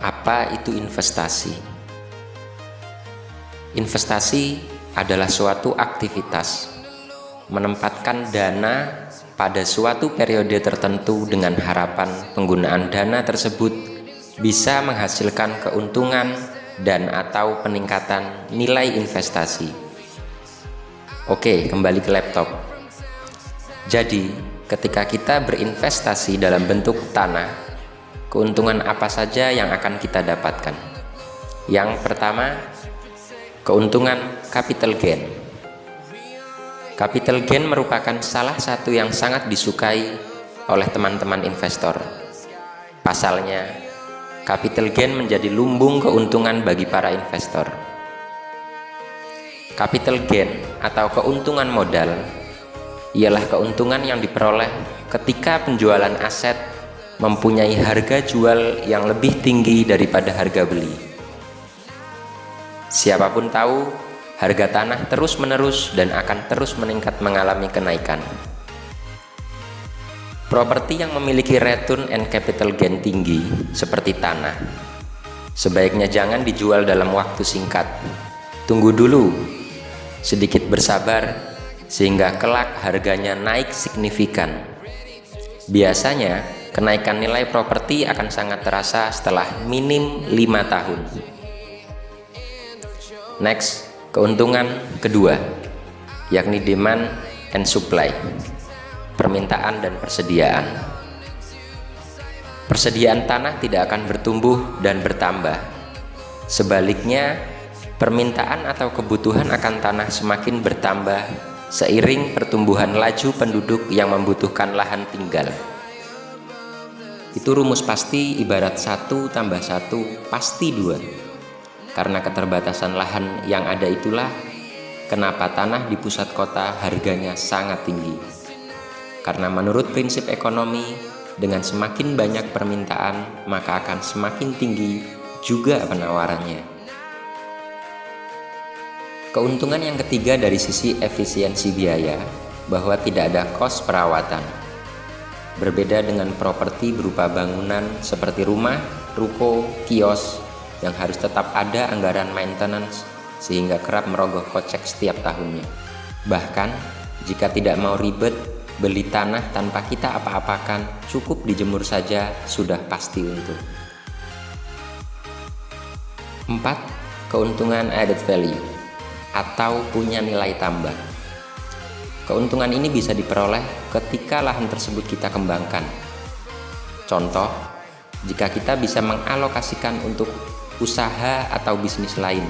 Apa itu investasi? Investasi adalah suatu aktivitas menempatkan dana pada suatu periode tertentu dengan harapan penggunaan dana tersebut bisa menghasilkan keuntungan dan atau peningkatan nilai investasi. Oke, kembali ke laptop. Jadi, ketika kita berinvestasi dalam bentuk tanah, keuntungan apa saja yang akan kita dapatkan? Yang pertama, keuntungan capital gain. Capital gain merupakan salah satu yang sangat disukai oleh teman-teman investor. Pasalnya, capital gain menjadi lumbung keuntungan bagi para investor. Capital gain atau keuntungan modal ialah keuntungan yang diperoleh ketika penjualan aset mempunyai harga jual yang lebih tinggi daripada harga beli. Siapapun tahu, harga tanah terus-menerus dan akan terus meningkat mengalami kenaikan. Properti yang memiliki return and capital gain tinggi, seperti tanah, sebaiknya jangan dijual dalam waktu singkat. Tunggu dulu, sedikit bersabar, sehingga kelak harganya naik signifikan. Biasanya, kenaikan nilai properti akan sangat terasa setelah minim 5 tahun. Next, keuntungan kedua, yakni demand and supply, permintaan dan persediaan. Persediaan tanah tidak akan bertumbuh dan bertambah. Sebaliknya, permintaan atau kebutuhan akan tanah semakin bertambah seiring pertumbuhan laju penduduk yang membutuhkan lahan tinggal. Itu rumus pasti, ibarat 1 tambah 1 pasti 2. Karena keterbatasan lahan yang ada itulah kenapa tanah di pusat kota harganya sangat tinggi. Karena menurut prinsip ekonomi, dengan semakin banyak permintaan maka akan semakin tinggi juga penawarannya. Keuntungan yang ketiga dari sisi efisiensi biaya, bahwa tidak ada kos perawatan. Berbeda dengan properti berupa bangunan seperti rumah, ruko, kios yang harus tetap ada anggaran maintenance sehingga kerap merogoh kocek setiap tahunnya. Bahkan, jika tidak mau ribet, beli tanah tanpa kita apa-apakan, cukup dijemur saja sudah pasti untung. 4. Keuntungan added value atau punya nilai tambah. Keuntungan ini bisa diperoleh ketika lahan tersebut kita kembangkan. Contoh, jika kita bisa mengalokasikan untuk usaha atau bisnis lain,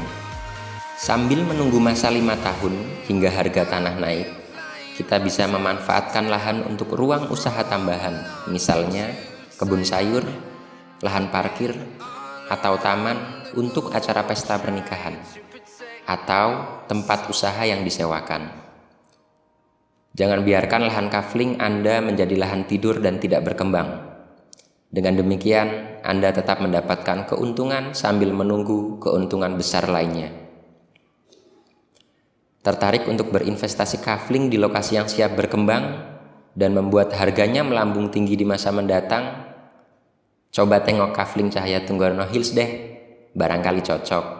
sambil menunggu masa 5 tahun hingga harga tanah naik, kita bisa memanfaatkan lahan untuk ruang usaha tambahan, misalnya kebun sayur, lahan parkir, atau taman untuk acara pesta pernikahan, atau tempat usaha yang disewakan. Jangan biarkan lahan kafling Anda menjadi lahan tidur dan tidak berkembang. Dengan demikian, Anda tetap mendapatkan keuntungan sambil menunggu keuntungan besar lainnya. Tertarik untuk berinvestasi kafling di lokasi yang siap berkembang dan membuat harganya melambung tinggi di masa mendatang? Coba tengok kafling Cahaya Tunggarno Hills deh, barangkali cocok.